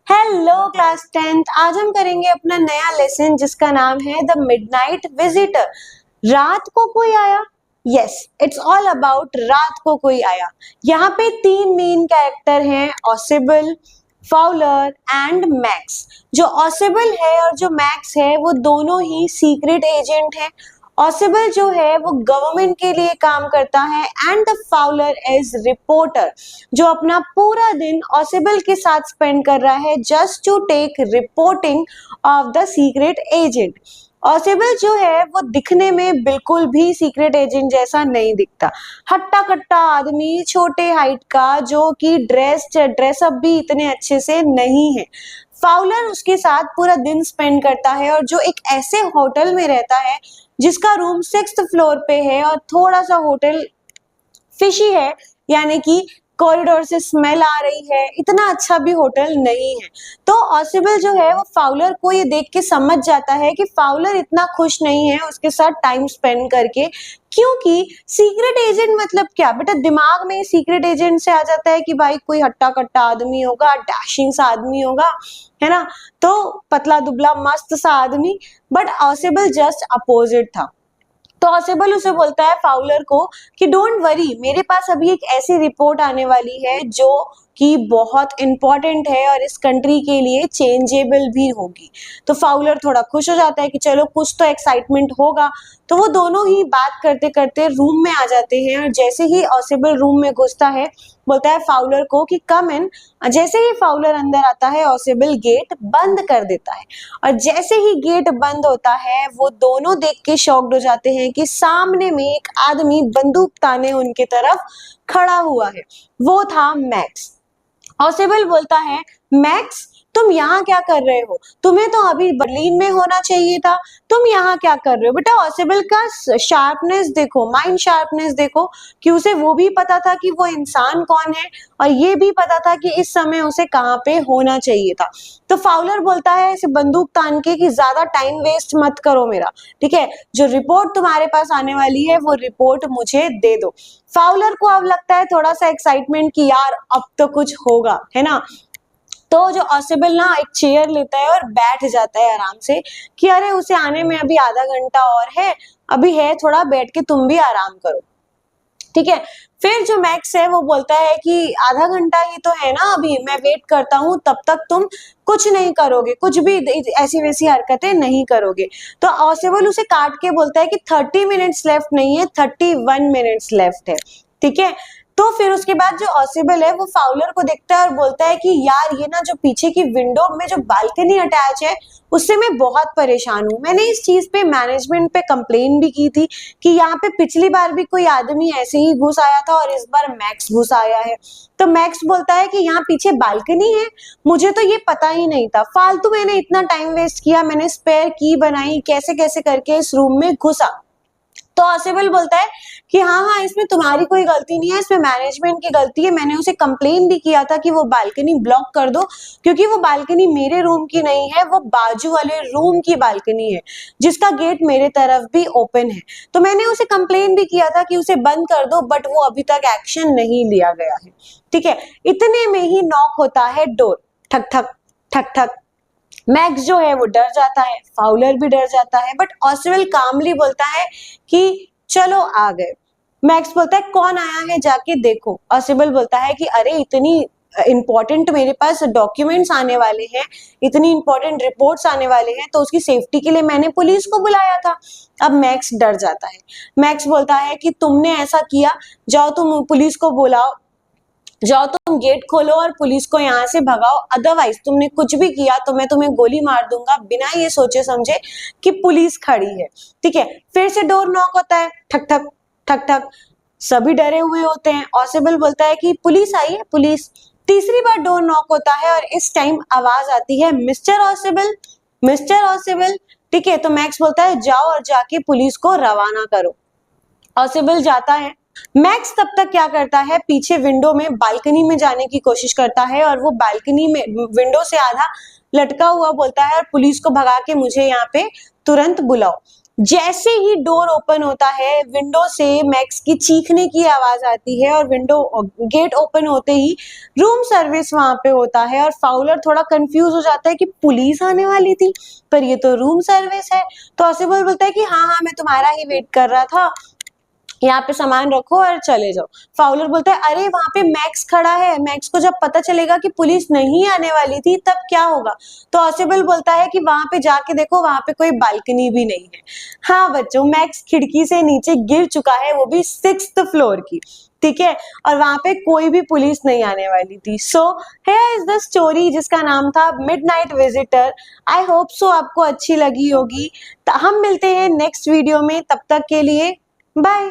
Hello class 10th। आज हम करेंगे अपना नया लेसन जिसका नाम है द मिडनाइट विजिटर। रात को कोई आया। यस, इट्स ऑल अबाउट रात को कोई आया। यहाँ पे तीन मेन कैरेक्टर हैं, ऑसिबल, फाउलर एंड मैक्स। जो ऑसिबल है और जो मैक्स है वो दोनों ही सीक्रेट एजेंट हैं। ऑसिबल जो है वो गवर्नमेंट के लिए काम करता है and the Fowler is reporter, जो अपना पूरा दिन ऑसिबल के साथ स्पेंड कर रहा है just to take reporting of the secret agent. ऑसिबल जो है वो दिखने में बिल्कुल भी सीक्रेट एजेंट जैसा नहीं दिखता। हट्टा कट्टा आदमी, छोटे हाइट का, जो कि ड्रेसअप भी इतने अच्छे से नहीं है। फाउलर उसके साथ पूरा दिन स्पेंड करता है और जो एक ऐसे होटल में रहता है जिसका रूम 6th फ्लोर पे है और थोड़ा सा होटल फिशी है, यानी कि कॉरिडोर से स्मेल आ रही है, इतना अच्छा भी होटल नहीं है। तो ऑसिबल जो है वो फाउलर को ये देख के समझ जाता है कि फाउलर इतना खुश नहीं है उसके साथ टाइम स्पेंड करके, क्योंकि सीक्रेट एजेंट मतलब क्या बेटा, दिमाग में सीक्रेट एजेंट से आ जाता है कि भाई कोई हट्टा कट्टा आदमी होगा, डैशिंग सा आदमी होगा, है ना, तो पतला दुबला मस्त सा आदमी। बट ऑसिबल जस्ट अपोजिट था। तो ऑसिबल उसे बोलता है फाउलर को कि डोंट वरी, मेरे पास अभी एक ऐसी रिपोर्ट आने वाली है जो कि बहुत इंपॉर्टेंट है और इस कंट्री के लिए चेंजेबल भी होगी। तो फाउलर थोड़ा खुश हो जाता है कि चलो कुछ तो एक्साइटमेंट होगा। तो वो दोनों ही बात करते करते रूम में आ जाते हैं और जैसे ही ऑसिबल रूम में घुसता है बोलता है फाउलर को कि कम इन। जैसे ही फाउलर अंदर आता है ऑसिबल गेट बंद कर देता है और जैसे ही गेट बंद होता है वो दोनों देख के शॉक्ड हो जाते हैं कि सामने में एक आदमी बंदूक ताने उनके तरफ खड़ा हुआ है। वो था मैक्स। ऑसिबल बोलता है मैक्स, तुम यहाँ क्या कर रहे हो? तुम्हें तो अभी बर्लिन में होना चाहिए था, तुम यहाँ क्या कर रहे हो? बेटा ऑसिबल का शार्पनेस देखो, माइंड शार्पनेस देखो, कि उसे वो भी पता था कि वो इंसान कौन है और ये भी पता था कि इस समय उसे कहाँ पे होना चाहिए था। तो फाउलर बोलता है इसे बंदूक तान के कि ज्यादा टाइम वेस्ट मत करो मेरा, ठीक है, जो रिपोर्ट तुम्हारे पास आने वाली है वो रिपोर्ट मुझे दे दो। फाउलर को अब लगता है थोड़ा सा एक्साइटमेंट कि यार अब तो कुछ होगा, है ना। तो जो ऑसिबल ना एक चेयर लेता है और बैठ जाता है आराम से कि अरे उसे आने में अभी आधा घंटा और है, अभी है थोड़ा, बैठ के तुम भी आराम करो, ठीक है। फिर जो मैक्स है वो बोलता है कि आधा घंटा ही तो है ना, अभी मैं वेट करता हूँ, तब तक तुम कुछ नहीं करोगे, कुछ भी ऐसी वैसी हरकतें नहीं करोगे। तो ऑसिबल उसे काट के बोलता है कि 30 मिनट्स लेफ्ट नहीं है, 31 मिनट्स लेफ्ट है, ठीक है। तो फिर उसके बाद जो ऑसिबल है वो फाउलर को देखता है और बोलता है कि यार ये ना जो पीछे की विंडो में जो बालकनी अटैच है उससे मैं बहुत परेशान हूँ। मैंने इस चीज पे मैनेजमेंट पे कंप्लेन भी की थी कि यहाँ पे पिछली बार भी कोई आदमी ऐसे ही घुस आया था और इस बार मैक्स घुस आया है। तो मैक्स बोलता है कि यहाँ पीछे बालकनी है, मुझे तो ये पता ही नहीं था, फालतू मैंने इतना टाइम वेस्ट किया, मैंने स्पेयर की बनाई, कैसे कैसे करके इस रूम में घुसा। तो ऑसिबल बोलता है कि हाँ इसमें तुम्हारी कोई गलती नहीं है, इसमें मैनेजमेंट की गलती है, मैंने उसे कंप्लेन भी किया था कि वो बालकनी ब्लॉक कर दो, क्योंकि वो बालकनी मेरे रूम की नहीं है, वो बाजू वाले रूम की बालकनी है जिसका गेट मेरे तरफ भी ओपन है। तो मैंने उसे कंप्लेन भी किया था कि उसे बंद कर दो, बट वो अभी तक एक्शन नहीं लिया गया है, ठीक है। इतने में ही नॉक होता है डोर, ठक ठक ठक ठक। मैक्स जो है वो डर जाता है, फाउलर भी डर जाता है, बट ऑसिबल कामली बोलता है कि चलो आ गए। मैक्स बोलता है कौन आया है जाके देखो। ऑसिबल बोलता है कि अरे इतनी इंपॉर्टेंट मेरे पास डॉक्यूमेंट्स आने वाले हैं, इतनी इंपॉर्टेंट रिपोर्ट्स आने वाले हैं, तो उसकी सेफ्टी के लिए मैंने पुलिस को बुलाया था। अब मैक्स डर जाता है। मैक्स बोलता है कि तुमने ऐसा किया, जाओ तुम पुलिस को बुलाओ, जाओ तुम गेट खोलो और पुलिस को यहाँ से भगाओ, अदरवाइज तुमने कुछ भी किया तो मैं तुम्हें गोली मार दूंगा बिना ये सोचे समझे कि पुलिस खड़ी है, ठीक है। फिर से डोर नॉक होता है, ठक ठक ठक ठक। सभी डरे हुए होते हैं। ऑसिबल बोलता है कि पुलिस आई है, पुलिस। तीसरी बार डोर नॉक होता है और इस टाइम आवाज आती है मिस्टर ऑसिबल, मिस्टर ऑसिबल, ठीक है। तो मैक्स बोलता है जाओ और जाके पुलिस को रवाना करो। ऑसिबल जाता है। मैक्स तब तक क्या करता है, पीछे विंडो में बालकनी में जाने की कोशिश करता है और वो बालकनी में विंडो से आधा लटका हुआ बोलता है और पुलिस को भगा के मुझे यहाँ पे तुरंत बुलाओ। जैसे ही डोर ओपन होता है, विंडो से मैक्स की चीखने की आवाज आती है और विंडो गेट ओपन होते ही रूम सर्विस वहां पे होता है और फाउलर थोड़ा कंफ्यूज हो जाता है कि पुलिस आने वाली थी पर ये तो रूम सर्विस है। तो ऑसिबल बोलता है कि हाँ हाँ मैं तुम्हारा ही वेट कर रहा था, यहाँ पे सामान रखो और चले जाओ। फाउलर बोलता है अरे वहां पे मैक्स खड़ा है, मैक्स को जब पता चलेगा कि पुलिस नहीं आने वाली थी तब क्या होगा। तो ऑसिबल बोलता है कि वहां पे जाके देखो, वहां पे कोई बालकनी भी नहीं है। हाँ बच्चों, मैक्स खिड़की से नीचे गिर चुका है, वो भी 6th फ्लोर की, ठीक है, और वहां पे कोई भी पुलिस नहीं आने वाली थी। So here is the story जिसका नाम था midnight visitor. I hope so आपको अच्छी लगी होगी। हम मिलते हैं नेक्स्ट वीडियो में, तब तक के लिए बाय।